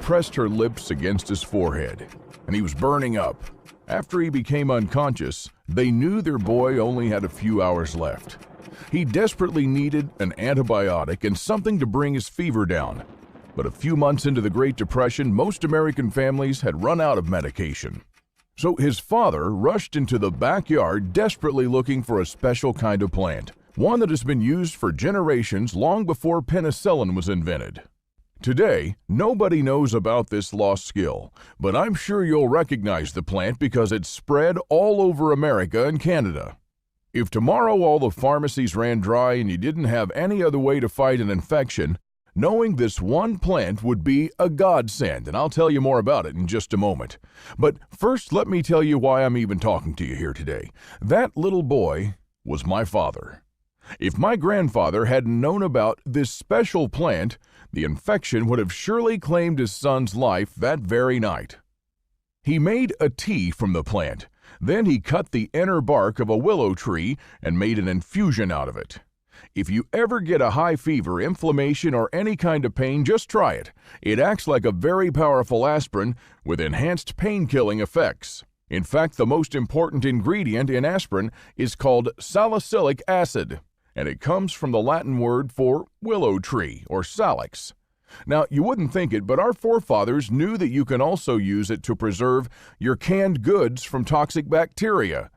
pressed her lips against his forehead, and he was burning up. After he became unconscious, they knew their boy only had a few hours left. He desperately needed an antibiotic and something to bring his fever down. But a few months into the Great Depression, most American families had run out of medication. So his father rushed into the backyard desperately looking for a special kind of plant, one that has been used for generations long before penicillin was invented. Today, nobody knows about this lost skill, but I'm sure you'll recognize the plant because it's spread all over America and Canada. If tomorrow all the pharmacies ran dry and you didn't have any other way to fight an infection, knowing this one plant would be a godsend, and I'll tell you more about it in just a moment. But first, let me tell you why I'm even talking to you here today. That little boy was my father. If my grandfather hadn't known about this special plant, the infection would have surely claimed his son's life that very night. He made a tea from the plant. Then he cut the inner bark of a willow tree and made an infusion out of it. If you ever get a high fever, inflammation, or any kind of pain, just try it. It acts like a very powerful aspirin with enhanced pain-killing effects. In fact, the most important ingredient in aspirin is called salicylic acid, and it comes from the Latin word for willow tree, or salix. Now, you wouldn't think it, but our forefathers knew that you can also use it to preserve your canned goods from toxic bacteria.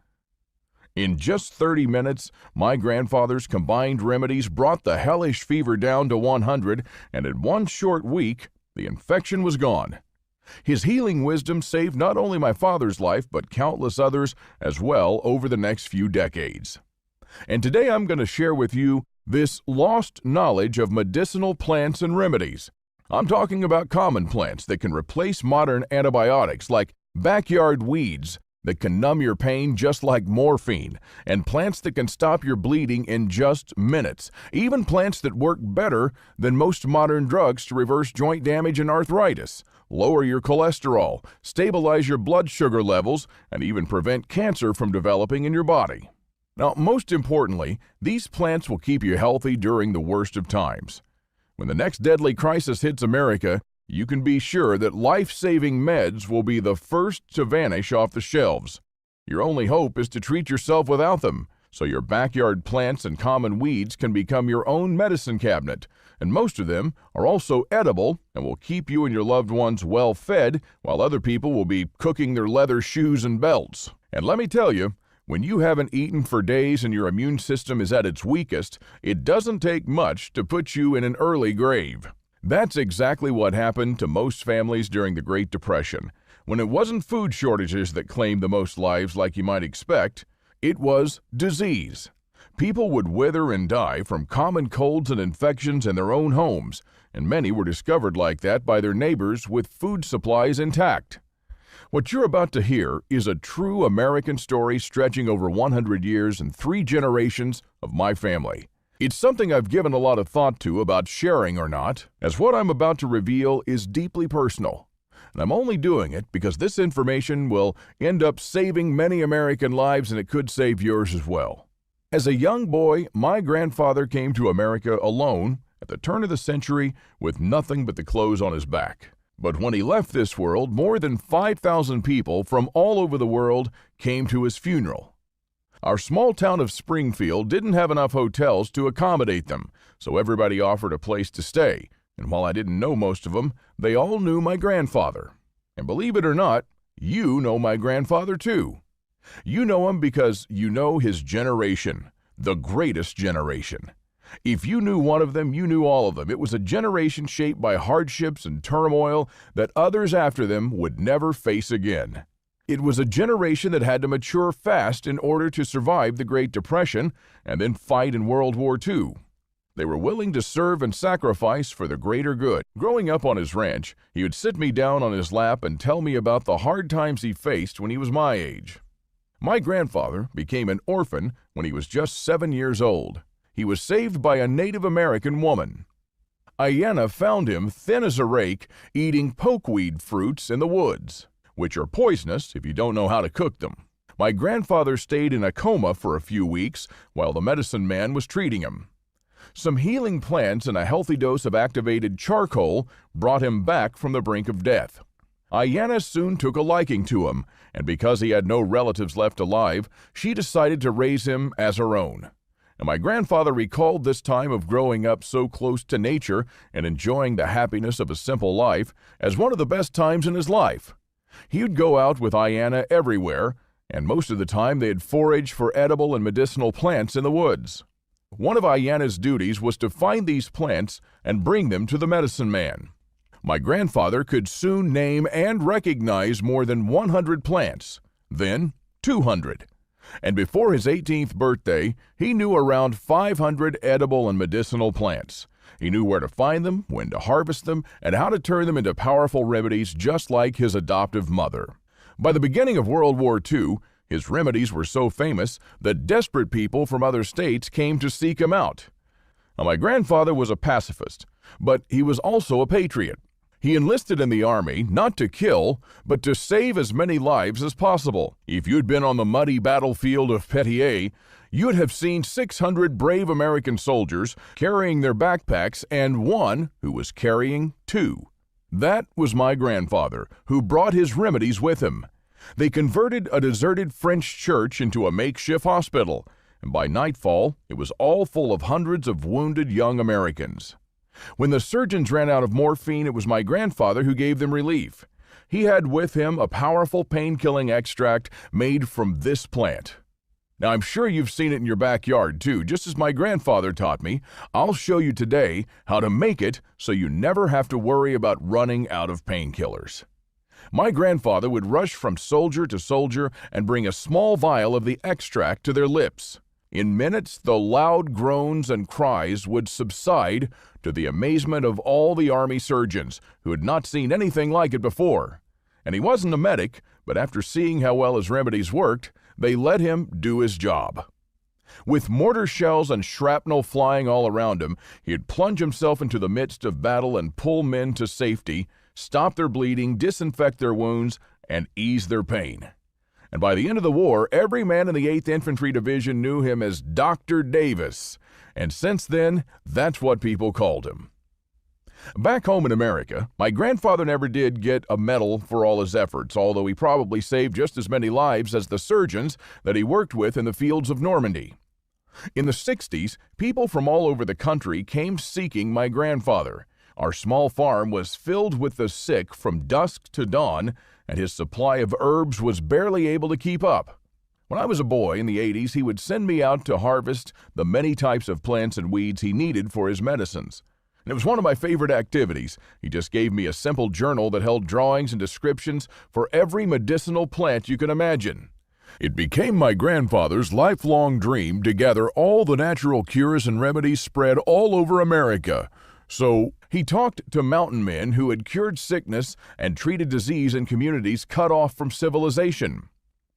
In just 30 minutes, my grandfather's combined remedies brought the hellish fever down to 100, and in one short week, the infection was gone. His healing wisdom saved not only my father's life, but countless others as well over the next few decades. And today I'm going to share with you this lost knowledge of medicinal plants and remedies. I'm talking about common plants that can replace modern antibiotics, like backyard weeds that can numb your pain just like morphine, and plants that can stop your bleeding in just minutes, even plants that work better than most modern drugs to reverse joint damage and arthritis, lower your cholesterol, stabilize your blood sugar levels, and even prevent cancer from developing in your body. Now, most importantly, these plants will keep you healthy during the worst of times. When the next deadly crisis hits America, you can be sure that life-saving meds will be the first to vanish off the shelves. Your only hope is to treat yourself without them, so your backyard plants and common weeds can become your own medicine cabinet, and most of them are also edible and will keep you and your loved ones well fed, while other people will be cooking their leather shoes and belts. And let me tell you, when you haven't eaten for days and your immune system is at its weakest, it doesn't take much to put you in an early grave. That's exactly what happened to most families during the Great Depression. When it wasn't food shortages that claimed the most lives like you might expect, it was disease. People would wither and die from common colds and infections in their own homes, and many were discovered like that by their neighbors with food supplies intact. What you're about to hear is a true American story stretching over 100 years and 3 generations of my family. It's something I've given a lot of thought to about sharing or not, as what I'm about to reveal is deeply personal. And I'm only doing it because this information will end up saving many American lives, and it could save yours as well. As a young boy, my grandfather came to America alone at the turn of the century with nothing but the clothes on his back. But when he left this world, more than 5,000 people from all over the world came to his funeral. Our small town of Springfield didn't have enough hotels to accommodate them, so everybody offered a place to stay. And while I didn't know most of them, they all knew my grandfather. And believe it or not, you know my grandfather too. You know him because you know his generation, the greatest generation. If you knew one of them, you knew all of them. It was a generation shaped by hardships and turmoil that others after them would never face again. It was a generation that had to mature fast in order to survive the Great Depression and then fight in World War II. They were willing to serve and sacrifice for the greater good. Growing up on his ranch, he would sit me down on his lap and tell me about the hard times he faced when he was my age. My grandfather became an orphan when he was just 7 years old. He was saved by a Native American woman. Ayanna found him thin as a rake, eating pokeweed fruits in the woods, which are poisonous if you don't know how to cook them. My grandfather stayed in a coma for a few weeks while the medicine man was treating him. Some healing plants and a healthy dose of activated charcoal brought him back from the brink of death. Ayanna soon took a liking to him, and because he had no relatives left alive, she decided to raise him as her own. And my grandfather recalled this time of growing up so close to nature and enjoying the happiness of a simple life as one of the best times in his life. He would go out with Ayanna everywhere, and most of the time they'd forage for edible and medicinal plants in the woods. One of Ayanna's duties was to find these plants and bring them to the medicine man. My grandfather could soon name and recognize more than 100 plants, then 200. And before his 18th birthday, he knew around 500 edible and medicinal plants. He knew where to find them, when to harvest them, and how to turn them into powerful remedies just like his adoptive mother. By the beginning of World War II, his remedies were so famous that desperate people from other states came to seek him out. Now, my grandfather was a pacifist, but he was also a patriot. He enlisted in the Army not to kill, but to save as many lives as possible. If you'd been on the muddy battlefield of Petier, you'd have seen 600 brave American soldiers carrying their backpacks and one who was carrying two. That was my grandfather, who brought his remedies with him. They converted a deserted French church into a makeshift hospital, and by nightfall, it was all full of hundreds of wounded young Americans. When the surgeons ran out of morphine, it was my grandfather who gave them relief. He had with him a powerful pain-killing extract made from this plant. Now, I'm sure you've seen it in your backyard, too. Just as my grandfather taught me, I'll show you today how to make it so you never have to worry about running out of painkillers. My grandfather would rush from soldier to soldier and bring a small vial of the extract to their lips. In minutes, the loud groans and cries would subside to the amazement of all the Army surgeons who had not seen anything like it before. And he wasn't a medic, but after seeing how well his remedies worked, they let him do his job. With mortar shells and shrapnel flying all around him, he'd plunge himself into the midst of battle and pull men to safety, stop their bleeding, disinfect their wounds, and ease their pain. And by the end of the war, every man in the 8th Infantry Division knew him as Dr. Davis, and since then, that's what people called him. Back home in America, my grandfather never did get a medal for all his efforts, although he probably saved just as many lives as the surgeons that he worked with in the fields of Normandy. In the 60s, people from all over the country came seeking my grandfather. Our small farm was filled with the sick from dusk to dawn, and his supply of herbs was barely able to keep up. When I was a boy in the 80s, he would send me out to harvest the many types of plants and weeds he needed for his medicines. And it was one of my favorite activities. He just gave me a simple journal that held drawings and descriptions for every medicinal plant you can imagine. It became my grandfather's lifelong dream to gather all the natural cures and remedies spread all over America. So he talked to mountain men who had cured sickness and treated disease in communities cut off from civilization.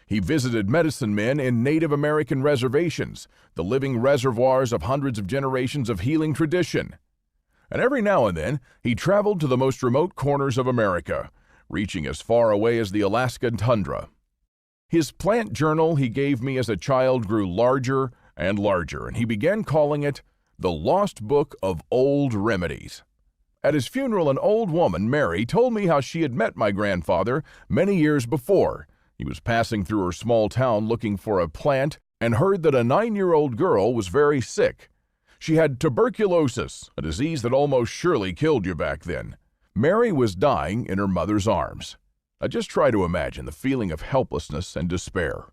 He visited medicine men in Native American reservations, the living reservoirs of hundreds of generations of healing tradition. And every now and then, he traveled to the most remote corners of America, reaching as far away as the Alaskan tundra. His plant journal he gave me as a child grew larger and larger, and he began calling it the Lost Book of Remedies. At his funeral, an old woman, Mary, told me how she had met my grandfather many years before. He was passing through her small town looking for a plant and heard that a 9-year-old girl was very sick. She had tuberculosis, a disease that almost surely killed you back then. Mary was dying in her mother's arms. Now just try to imagine the feeling of helplessness and despair.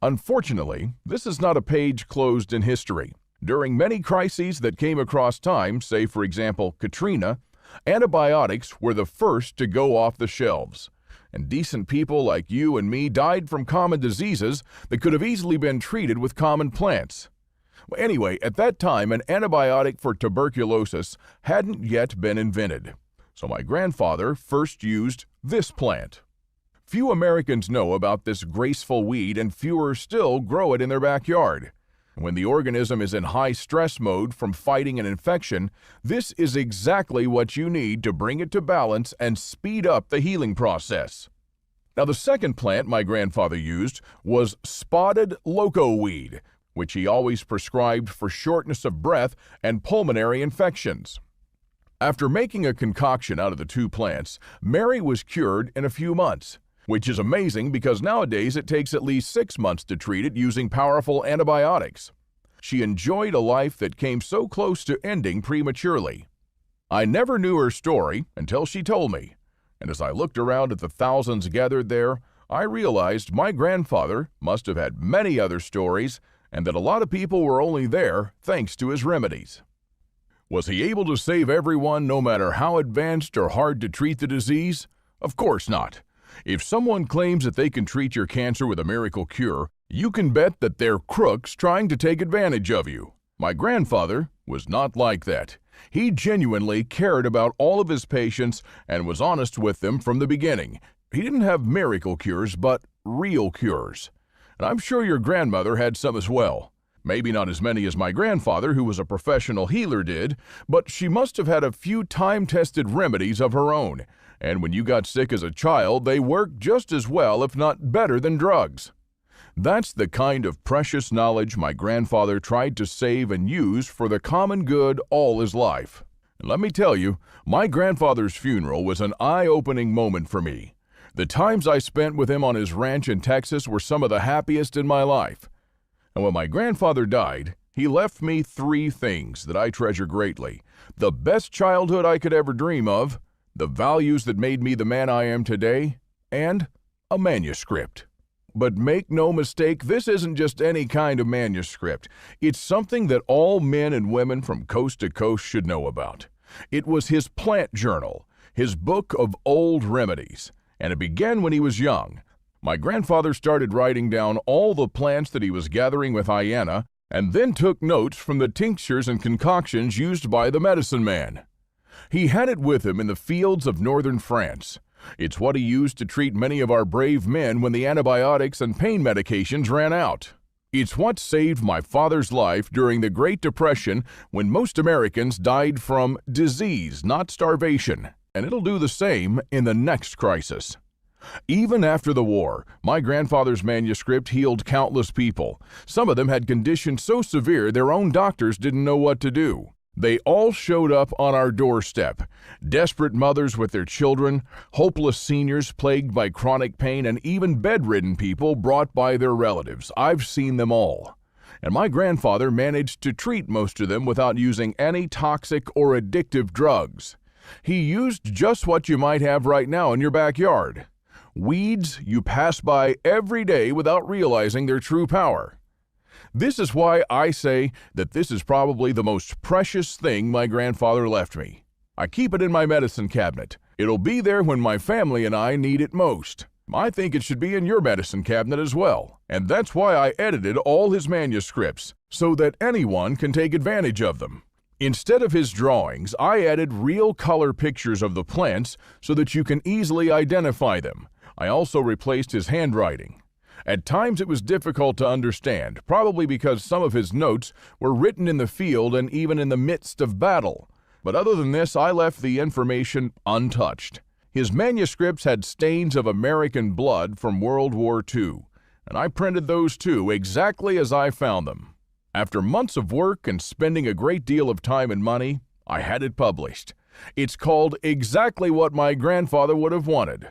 Unfortunately, this is not a page closed in history. During many crises that came across time, say for example Katrina, antibiotics were the first to go off the shelves. And decent people like you and me died from common diseases that could have easily been treated with common plants. Well, anyway, at that time, an antibiotic for tuberculosis hadn't yet been invented. So my grandfather first used this plant. Few Americans know about this graceful weed, and fewer still grow it in their backyard. When the organism is in high stress mode from fighting an infection, this is exactly what you need to bring it to balance and speed up the healing process. Now, the second plant my grandfather used was spotted loco weed, which he always prescribed for shortness of breath and pulmonary infections. After making a concoction out of the two plants, Mary was cured in a few months, which is amazing because nowadays it takes at least 6 months to treat it using powerful antibiotics. She enjoyed a life that came so close to ending prematurely. I never knew her story until she told me, and as I looked around at the thousands gathered there, I realized my grandfather must have had many other stories and that a lot of people were only there thanks to his remedies. Was he able to save everyone no matter how advanced or hard to treat the disease? Of course not. If someone claims that they can treat your cancer with a miracle cure, you can bet that they're crooks trying to take advantage of you. My grandfather was not like that. He genuinely cared about all of his patients and was honest with them from the beginning. He didn't have miracle cures, but real cures. And I'm sure your grandmother had some as well. Maybe not as many as my grandfather, who was a professional healer, did, but she must have had a few time-tested remedies of her own. And when you got sick as a child, they worked just as well, if not better, than drugs. That's the kind of precious knowledge my grandfather tried to save and use for the common good all his life. And let me tell you, my grandfather's funeral was an eye-opening moment for me. The times I spent with him on his ranch in Texas were some of the happiest in my life. And when my grandfather died, he left me 3 things that I treasure greatly: the best childhood I could ever dream of, the values that made me the man I am today, and a manuscript. But make no mistake, this isn't just any kind of manuscript. It's something that all men and women from coast to coast should know about. It was his plant journal, his book of old remedies, and it began when he was young. My grandfather started writing down all the plants that he was gathering with Hyena, and then took notes from the tinctures and concoctions used by the medicine man. He had it with him in the fields of northern France. It's what he used to treat many of our brave men when the antibiotics and pain medications ran out. It's what saved my father's life during the Great Depression when most Americans died from disease, not starvation, and it'll do the same in the next crisis. Even after the war, my grandfather's manuscript healed countless people. Some of them had conditions so severe their own doctors didn't know what to do. They all showed up on our doorstep. Desperate mothers with their children, hopeless seniors plagued by chronic pain, and even bedridden people brought by their relatives. I've seen them all. And my grandfather managed to treat most of them without using any toxic or addictive drugs. He used just what you might have right now in your backyard. Weeds you pass by every day without realizing their true power. This is why I say that this is probably the most precious thing my grandfather left me. I keep it in my medicine cabinet. It'll be there when my family and I need it most. I think it should be in your medicine cabinet as well. And that's why I edited all his manuscripts, so that anyone can take advantage of them. Instead of his drawings, I added real color pictures of the plants so that you can easily identify them. I also replaced his handwriting. At times it was difficult to understand, probably because some of his notes were written in the field and even in the midst of battle. But other than this, I left the information untouched. His manuscripts had stains of American blood from World War II, and I printed those too, exactly as I found them. After months of work and spending a great deal of time and money, I had it published. It's called exactly what my grandfather would have wanted: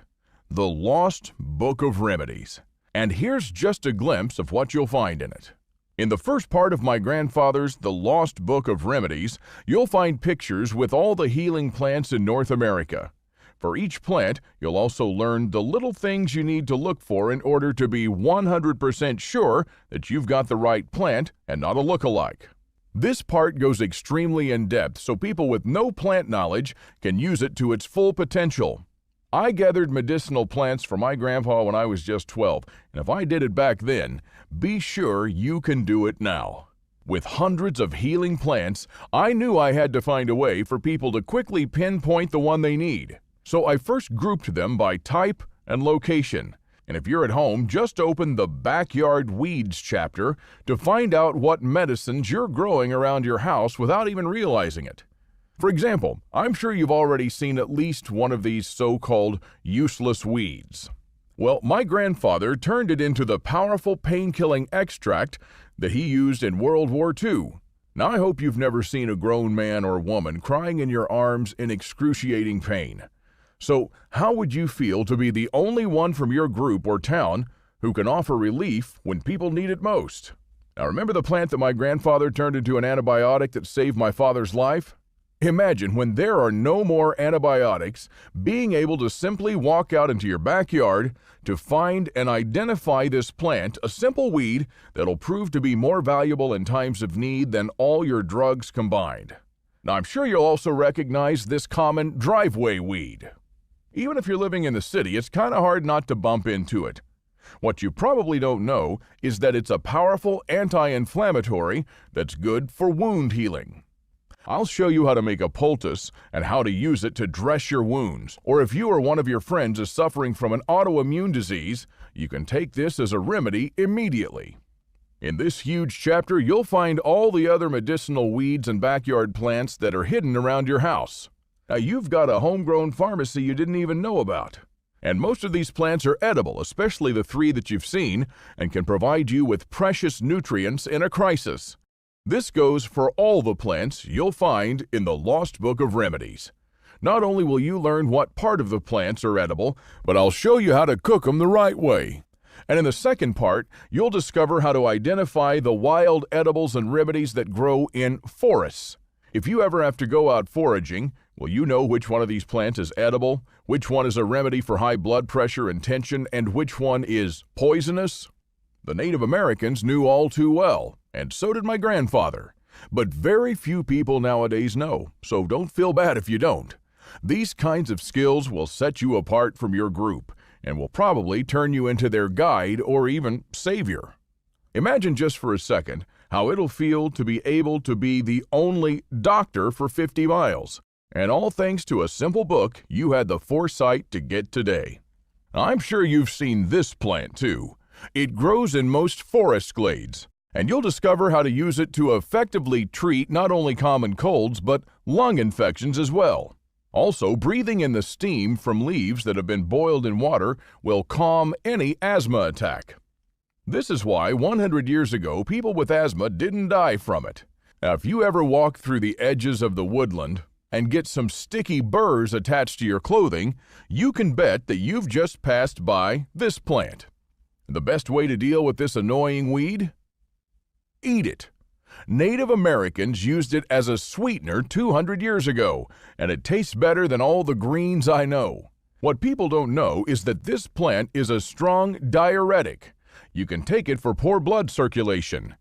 The Lost Book of Remedies. And here's just a glimpse of what you'll find in it. In the first part of my grandfather's The Lost Book of Remedies, you'll find pictures with all the healing plants in North America. For each plant, you'll also learn the little things you need to look for in order to be 100% sure that you've got the right plant and not a look-alike. This part goes extremely in-depth so people with no plant knowledge can use it to its full potential. I gathered medicinal plants for my grandpa when I was just 12, and if I did it back then, be sure you can do it now. With hundreds of healing plants, I knew I had to find a way for people to quickly pinpoint the one they need. So I first grouped them by type and location. And if you're at home, just open the Backyard Weeds chapter to find out what medicines you're growing around your house without even realizing it. For example, I'm sure you've already seen at least one of these so-called useless weeds. Well, my grandfather turned it into the powerful pain-killing extract that he used in World War II. Now, I hope you've never seen a grown man or woman crying in your arms in excruciating pain. So, how would you feel to be the only one from your group or town who can offer relief when people need it most? Now, remember the plant that my grandfather turned into an antibiotic that saved my father's life? Imagine when there are no more antibiotics, being able to simply walk out into your backyard to find and identify this plant, a simple weed that'll prove to be more valuable in times of need than all your drugs combined. Now, I'm sure you'll also recognize this common driveway weed. Even if you're living in the city, it's kind of hard not to bump into it. What you probably don't know is that it's a powerful anti-inflammatory that's good for wound healing. I'll show you how to make a poultice and how to use it to dress your wounds. Or if you or one of your friends is suffering from an autoimmune disease, you can take this as a remedy immediately. In this huge chapter, you'll find all the other medicinal weeds and backyard plants that are hidden around your house. Now, you've got a homegrown pharmacy you didn't even know about. And most of these plants are edible, especially the 3 that you've seen, and can provide you with precious nutrients in a crisis. This goes for all the plants you'll find in the Lost Book of Remedies. Not only will you learn what part of the plants are edible, but I'll show you how to cook them the right way. And in the second part, you'll discover how to identify the wild edibles and remedies that grow in forests. If you ever have to go out foraging, will you know which one of these plants is edible, which one is a remedy for high blood pressure and tension, and which one is poisonous? The Native Americans knew all too well, and so did my grandfather. But very few people nowadays know, so don't feel bad if you don't. These kinds of skills will set you apart from your group, and will probably turn you into their guide or even savior. Imagine just for a second how it'll feel to be able to be the only doctor for 50 miles, and all thanks to a simple book you had the foresight to get today. I'm sure you've seen this plant too. It grows in most forest glades, and you'll discover how to use it to effectively treat not only common colds, but lung infections as well. Also, breathing in the steam from leaves that have been boiled in water will calm any asthma attack. This is why 100 years ago, people with asthma didn't die from it. Now, if you ever walk through the edges of the woodland and get some sticky burrs attached to your clothing, you can bet that you've just passed by this plant. The best way to deal with this annoying weed? Eat it. Native Americans used it as a sweetener 200 years ago, and it tastes better than all the greens I know. What people don't know is that this plant is a strong diuretic. You can take it for poor blood circulation.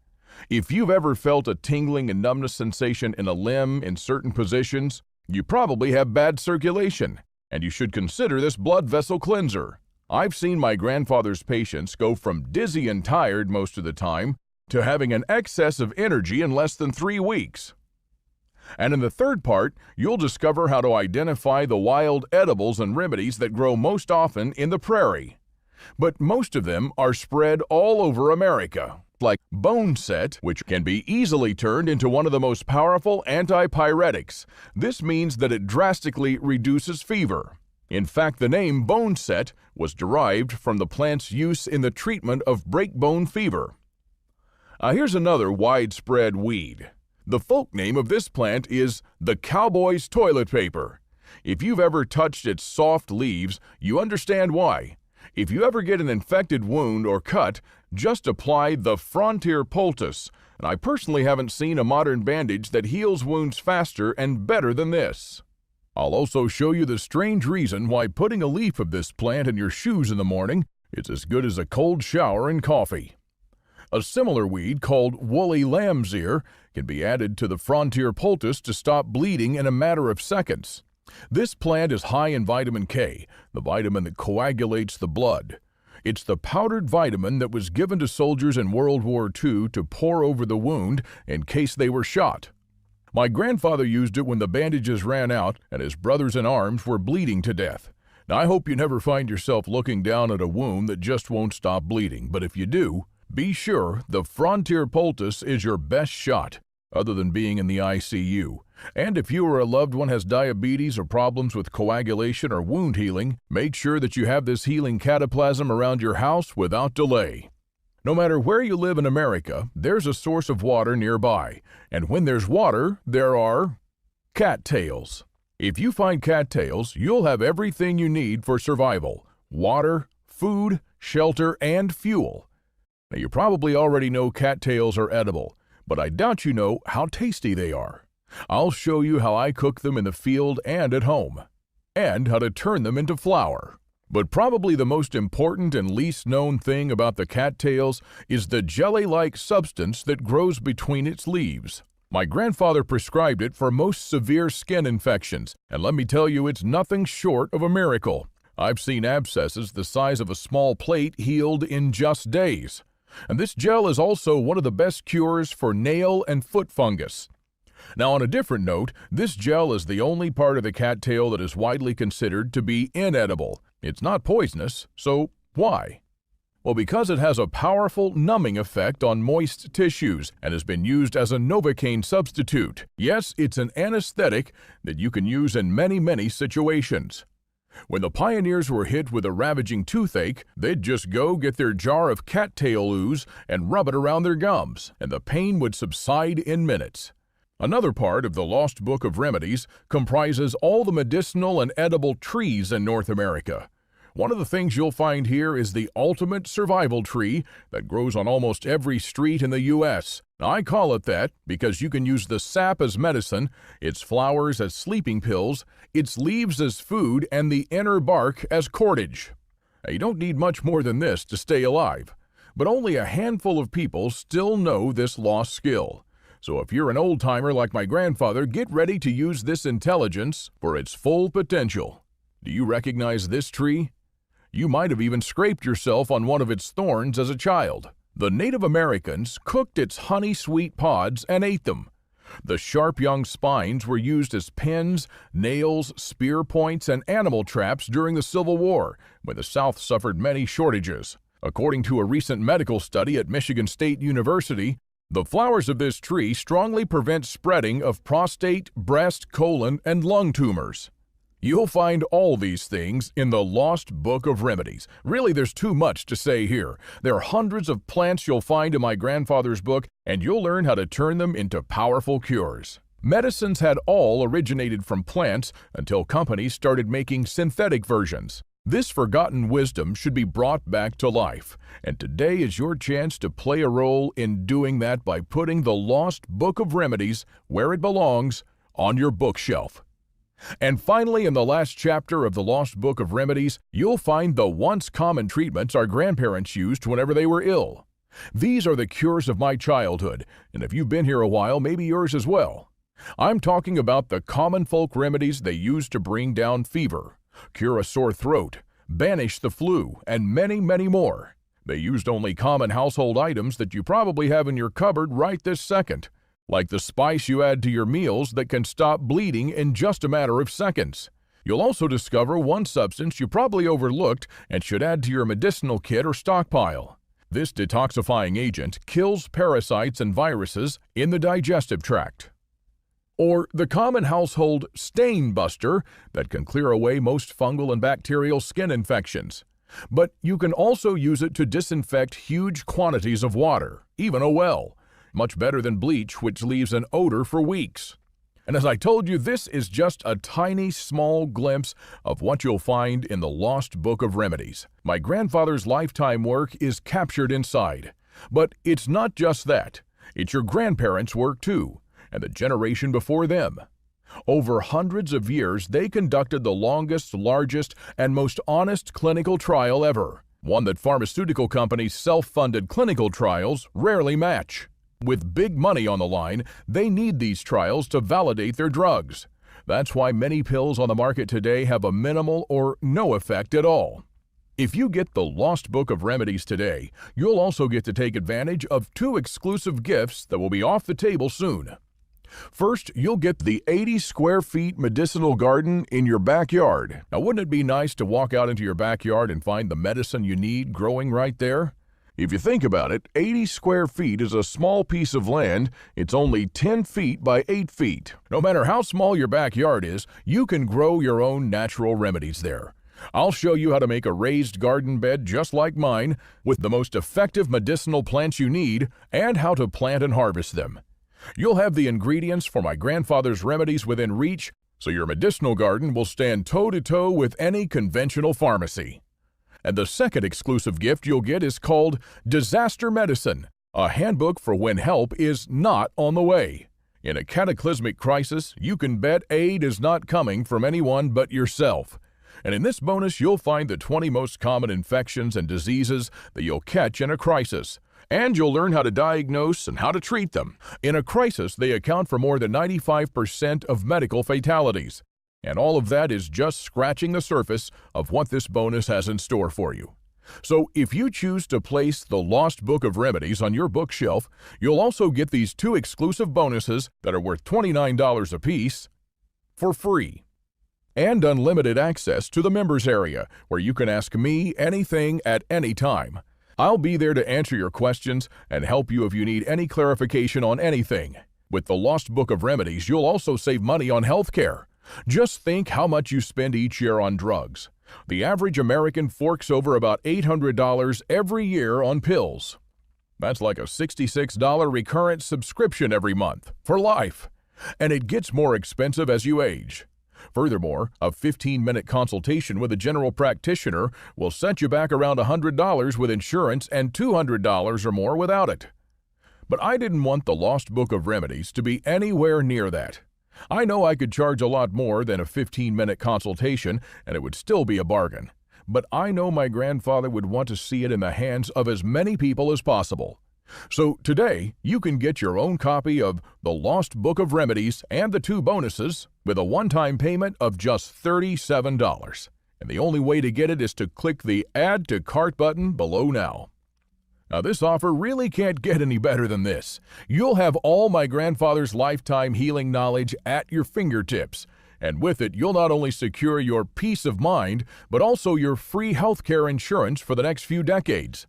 If you've ever felt a tingling and numbness sensation in a limb in certain positions, you probably have bad circulation, and you should consider this blood vessel cleanser. I've seen my grandfather's patients go from dizzy and tired most of the time to having an excess of energy in less than 3 weeks. And in the third part, you'll discover how to identify the wild edibles and remedies that grow most often in the prairie. But most of them are spread all over America, like boneset, which can be easily turned into one of the most powerful antipyretics. This means that it drastically reduces fever. In fact, the name boneset was derived from the plant's use in the treatment of breakbone fever. Here's another widespread weed. The folk name of this plant is the cowboy's toilet paper. If you've ever touched its soft leaves, you understand why. If you ever get an infected wound or cut, just apply the Frontier Poultice, and I personally haven't seen a modern bandage that heals wounds faster and better than this. I'll also show you the strange reason why putting a leaf of this plant in your shoes in the morning is as good as a cold shower and coffee. A similar weed called woolly lamb's ear can be added to the Frontier Poultice to stop bleeding in a matter of seconds. This plant is high in vitamin K, the vitamin that coagulates the blood. It's the powdered vitamin that was given to soldiers in World War II to pour over the wound in case they were shot. My grandfather used it when the bandages ran out and his brothers in arms were bleeding to death. Now, I hope you never find yourself looking down at a wound that just won't stop bleeding, but if you do, be sure the Frontier Poultice is your best shot. other than being in the ICU. And if you or a loved one has diabetes or problems with coagulation or wound healing, make sure that you have this healing cataplasm around your house without delay. No matter where you live in America, there's a source of water nearby, and when there's water, there are cattails. If you find cattails, you'll have everything you need for survival: water, food, shelter, and fuel. Now, you probably already know cattails are edible, but I doubt you know how tasty they are. I'll show you how I cook them in the field and at home, and how to turn them into flour. But probably the most important and least known thing about the cattails is the jelly-like substance that grows between its leaves. My grandfather prescribed it for most severe skin infections, and let me tell you, it's nothing short of a miracle. I've seen abscesses the size of a small plate healed in just days. And this gel is also one of the best cures for nail and foot fungus. Now, on a different note, this gel is the only part of the cattail that is widely considered to be inedible. It's not poisonous, so why? Well, because it has a powerful numbing effect on moist tissues and has been used as a Novocaine substitute. Yes, it's an anesthetic that you can use in many situations. When the pioneers were hit with a ravaging toothache, they'd just go get their jar of cattail ooze and rub it around their gums, and the pain would subside in minutes. Another part of the Lost Book of Remedies comprises all the medicinal and edible trees in North America. One of the things you'll find here is the ultimate survival tree that grows on almost every street in the U.S. I call it that because you can use the sap as medicine, its flowers as sleeping pills, its leaves as food, and the inner bark as cordage. Now, you don't need much more than this to stay alive, but only a handful of people still know this lost skill. So if you're an old-timer like my grandfather, get ready to use this intelligence for its full potential. Do you recognize this tree? You might have even scraped yourself on one of its thorns as a child. The Native Americans cooked its honey-sweet pods and ate them. The sharp young spines were used as pins, nails, spear points, and animal traps during the Civil War, when the South suffered many shortages. According to a recent medical study at Michigan State University, the flowers of this tree strongly prevent spreading of prostate, breast, colon, and lung tumors. You'll find all these things in the Lost Book of Remedies. Really, there's too much to say here. There are hundreds of plants you'll find in my grandfather's book, and you'll learn how to turn them into powerful cures. Medicines had all originated from plants until companies started making synthetic versions. This forgotten wisdom should be brought back to life, and today is your chance to play a role in doing that by putting the Lost Book of Remedies where it belongs, on your bookshelf. And finally, in the last chapter of the Lost Book of Remedies, you'll find the once common treatments our grandparents used whenever they were ill. These are the cures of my childhood, and if you've been here a while, maybe yours as well. I'm talking about the common folk remedies they used to bring down fever, cure a sore throat, banish the flu, and many more. They used only common household items that you probably have in your cupboard right this second, like the spice you add to your meals that can stop bleeding in just a matter of seconds. You'll also discover one substance you probably overlooked and should add to your medicinal kit or stockpile. This detoxifying agent kills parasites and viruses in the digestive tract. Or the common household stain buster that can clear away most fungal and bacterial skin infections. But you can also use it to disinfect huge quantities of water, even a well. Much better than bleach, which leaves an odor for weeks. And as I told you, this is just a tiny, small glimpse of what you'll find in the Lost Book of Remedies. My grandfather's lifetime work is captured inside. But it's not just that. It's your grandparents' work too, and the generation before them. Over hundreds of years, they conducted the longest, largest, and most honest clinical trial ever, one that pharmaceutical companies' self-funded clinical trials rarely match. With big money on the line, they need these trials to validate their drugs. That's why many pills on the market today have a minimal or no effect at all. If you get the Lost Book of Remedies today, you'll also get to take advantage of 2 exclusive gifts that will be off the table soon. First, you'll get the 80 square feet medicinal garden in your backyard. Now, wouldn't it be nice to walk out into your backyard and find the medicine you need growing right there? If you think about it, 80 square feet is a small piece of land. It's only 10 feet by 8 feet. No matter how small your backyard is, you can grow your own natural remedies there. I'll show you how to make a raised garden bed just like mine, with the most effective medicinal plants you need, and how to plant and harvest them. You'll have the ingredients for my grandfather's remedies within reach, so your medicinal garden will stand toe-to-toe with any conventional pharmacy. And the second exclusive gift you'll get is called Disaster Medicine, a handbook for when help is not on the way. In a cataclysmic crisis, you can bet aid is not coming from anyone but yourself. And in this bonus, you'll find the 20 most common infections and diseases that you'll catch in a crisis. And you'll learn how to diagnose and how to treat them. In a crisis, they account for more than 95% of medical fatalities. And all of that is just scratching the surface of what this bonus has in store for you. So if you choose to place the Lost Book of Remedies on your bookshelf, you'll also get these 2 exclusive bonuses that are worth $29 apiece for free. And unlimited access to the members area, where you can ask me anything at any time. I'll be there to answer your questions and help you if you need any clarification on anything. With the Lost Book of Remedies, you'll also save money on health care. Just think how much you spend each year on drugs. The average American forks over about $800 every year on pills. That's like a $66 recurrent subscription every month, for life. And it gets more expensive as you age. Furthermore, a 15-minute consultation with a general practitioner will set you back around $100 with insurance and $200 or more without it. But I didn't want the Lost Book of Remedies to be anywhere near that. I know I could charge a lot more than a 15-minute consultation, and it would still be a bargain. But I know my grandfather would want to see it in the hands of as many people as possible. So today, you can get your own copy of the Lost Book of Remedies and the 2 bonuses with a one-time payment of just $37. And the only way to get it is to click the Add to Cart button below now. Now, this offer really can't get any better than this. You'll have all my grandfather's lifetime healing knowledge at your fingertips. And with it, you'll not only secure your peace of mind, but also your free healthcare insurance for the next few decades.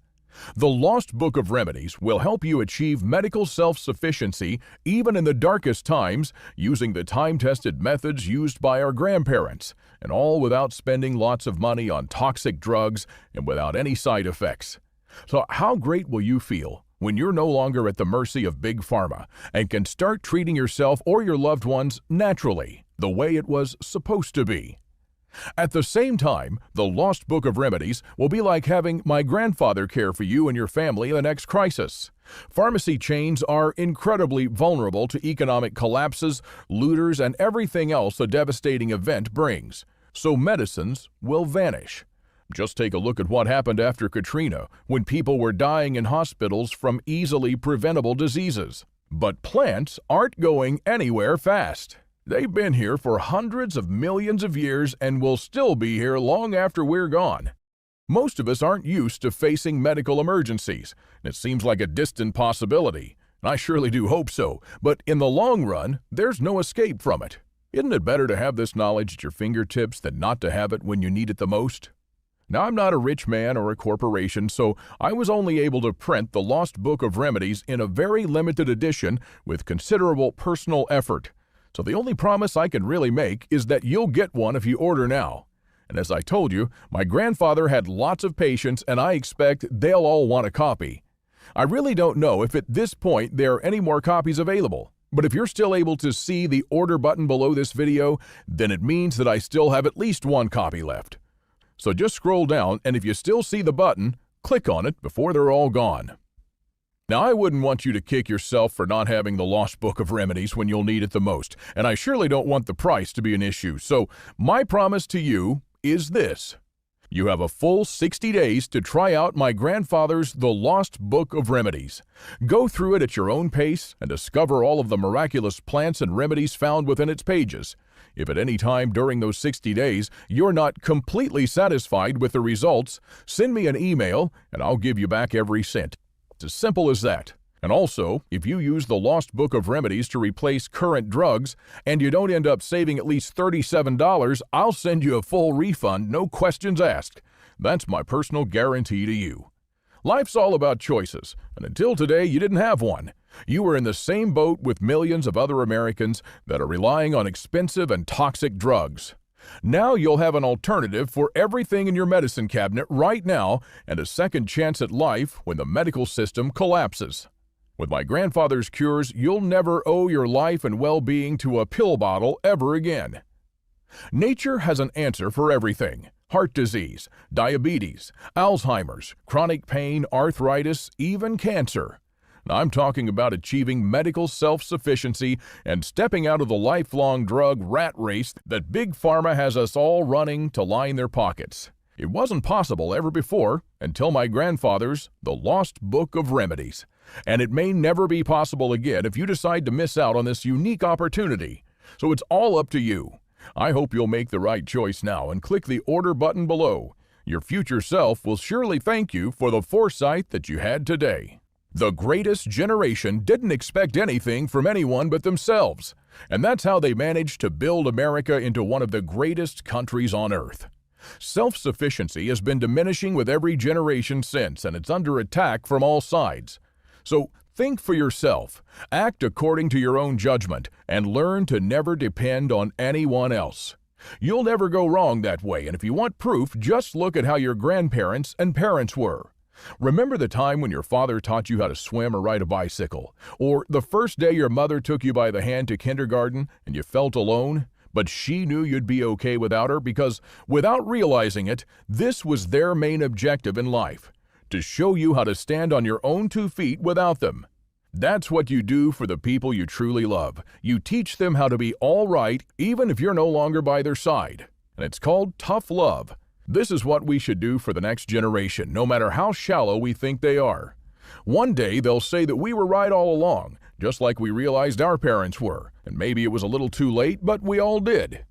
The Lost Book of Remedies will help you achieve medical self-sufficiency even in the darkest times, using the time-tested methods used by our grandparents, and all without spending lots of money on toxic drugs and without any side effects. So how great will you feel when you're no longer at the mercy of Big Pharma and can start treating yourself or your loved ones naturally, the way it was supposed to be? At the same time, the Lost Book of Remedies will be like having my grandfather care for you and your family in the next crisis. Pharmacy chains are incredibly vulnerable to economic collapses, looters, and everything else a devastating event brings. So medicines will vanish. Just take a look at what happened after Katrina, when people were dying in hospitals from easily preventable diseases. But plants aren't going anywhere fast. They've been here for hundreds of millions of years and will still be here long after we're gone. Most of us aren't used to facing medical emergencies, and it seems like a distant possibility. And I surely do hope so, but in the long run, there's no escape from it. Isn't it better to have this knowledge at your fingertips than not to have it when you need it the most? Now, I'm not a rich man or a corporation, so I was only able to print the Lost Book of Remedies in a very limited edition with considerable personal effort. So the only promise I can really make is that you'll get one if you order now. And as I told you, my grandfather had lots of patients, and I expect they'll all want a copy. I really don't know if at this point there are any more copies available, but if you're still able to see the order button below this video, then it means that I still have at least one copy left. So just scroll down, and if you still see the button, click on it before they're all gone. Now, I wouldn't want you to kick yourself for not having the Lost Book of Remedies when you'll need it the most, and I surely don't want the price to be an issue. So my promise to you is this. You have a full 60 days to try out my grandfather's The Lost Book of Remedies. Go through it at your own pace and discover all of the miraculous plants and remedies found within its pages. If at any time during those 60 days you're not completely satisfied with the results, send me an email and I'll give you back every cent. It's as simple as that. And also, if you use the Lost Book of Remedies to replace current drugs and you don't end up saving at least $37, I'll send you a full refund, no questions asked. That's my personal guarantee to you. Life's all about choices, and until today you didn't have one. You were in the same boat with millions of other Americans that are relying on expensive and toxic drugs. Now you'll have an alternative for everything in your medicine cabinet right now and a second chance at life when the medical system collapses. With my grandfather's cures, you'll never owe your life and well-being to a pill bottle ever again. Nature has an answer for everything: heart disease, diabetes, Alzheimer's, chronic pain, arthritis, even cancer. I'm talking about achieving medical self-sufficiency and stepping out of the lifelong drug rat race that Big Pharma has us all running to line their pockets. It wasn't possible ever before until my grandfather's The Lost Book of Remedies. And it may never be possible again if you decide to miss out on this unique opportunity. So it's all up to you. I hope you'll make the right choice now and click the order button below. Your future self will surely thank you for the foresight that you had today. The greatest generation didn't expect anything from anyone but themselves, and that's how they managed to build America into one of the greatest countries on earth. Self-sufficiency has been diminishing with every generation since, and it's under attack from all sides. So think for yourself, act according to your own judgment, and learn to never depend on anyone else. You'll never go wrong that way, and if you want proof, just look at how your grandparents and parents were. Remember the time when your father taught you how to swim or ride a bicycle, or the first day your mother took you by the hand to kindergarten and you felt alone, but she knew you'd be okay without her because, without realizing it, this was their main objective in life: to show you how to stand on your own 2 feet without them. That's what you do for the people you truly love. You teach them how to be all right even if you're no longer by their side. And it's called tough love. This is what we should do for the next generation, no matter how shallow we think they are. One day they'll say that we were right all along, just like we realized our parents were, and maybe it was a little too late, but we all did.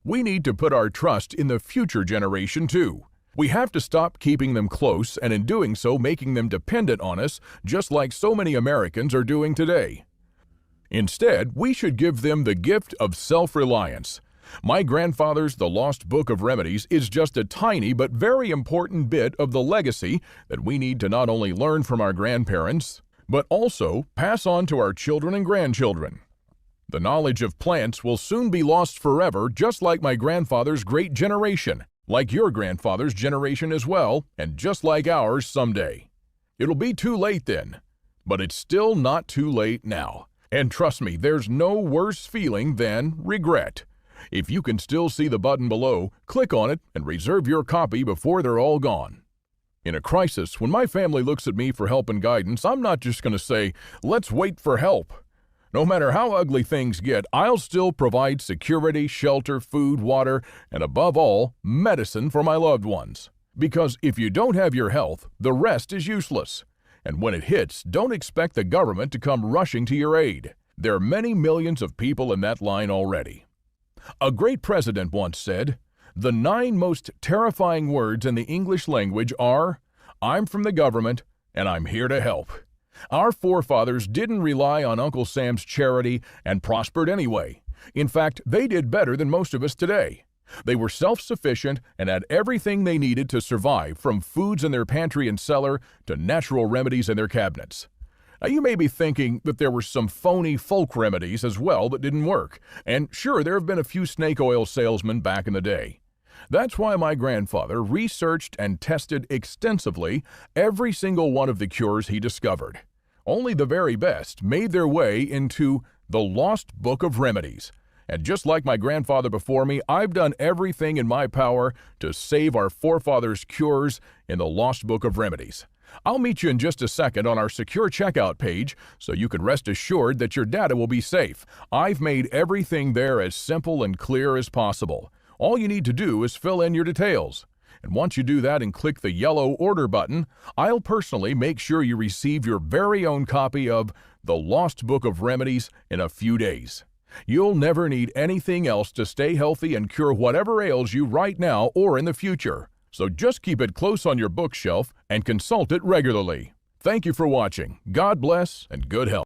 We need to put our trust in the future generation too. We have to stop keeping them close and in doing so making them dependent on us, just like so many Americans are doing today. Instead, we should give them the gift of self-reliance. My grandfather's The Lost Book of Remedies is just a tiny but very important bit of the legacy that we need to not only learn from our grandparents, but also pass on to our children and grandchildren. The knowledge of plants will soon be lost forever, just like my grandfather's great generation, like your grandfather's generation as well, and just like ours someday. It'll be too late then, but it's still not too late now. And trust me, there's no worse feeling than regret. If you can still see the button below, click on it and reserve your copy before they're all gone. In a crisis, when my family looks at me for help and guidance, I'm not just going to say, "Let's wait for help." No matter how ugly things get, I'll still provide security, shelter, food, water, and above all, medicine for my loved ones. Because if you don't have your health, the rest is useless. And when it hits, don't expect the government to come rushing to your aid. There are many millions of people in that line already. A great president once said, "The 9 most terrifying words in the English language are, 'I'm from the government, and I'm here to help.'" Our forefathers didn't rely on Uncle Sam's charity and prospered anyway. In fact, they did better than most of us today. They were self-sufficient and had everything they needed to survive, from foods in their pantry and cellar to natural remedies in their cabinets. Now, you may be thinking that there were some phony folk remedies as well that didn't work, and sure, there have been a few snake oil salesmen back in the day. That's why my grandfather researched and tested extensively every single one of the cures he discovered. Only the very best made their way into the Lost Book of Remedies. And just like my grandfather before me, I've done everything in my power to save our forefathers' cures in the Lost Book of Remedies. I'll meet you in just a second on our secure checkout page so you can rest assured that your data will be safe. I've made everything there as simple and clear as possible. All you need to do is fill in your details. And once you do that and click the yellow order button, I'll personally make sure you receive your very own copy of The Lost Book of Remedies in a few days. You'll never need anything else to stay healthy and cure whatever ails you right now or in the future. So just keep it close on your bookshelf and consult it regularly. Thank you for watching. God bless and good health.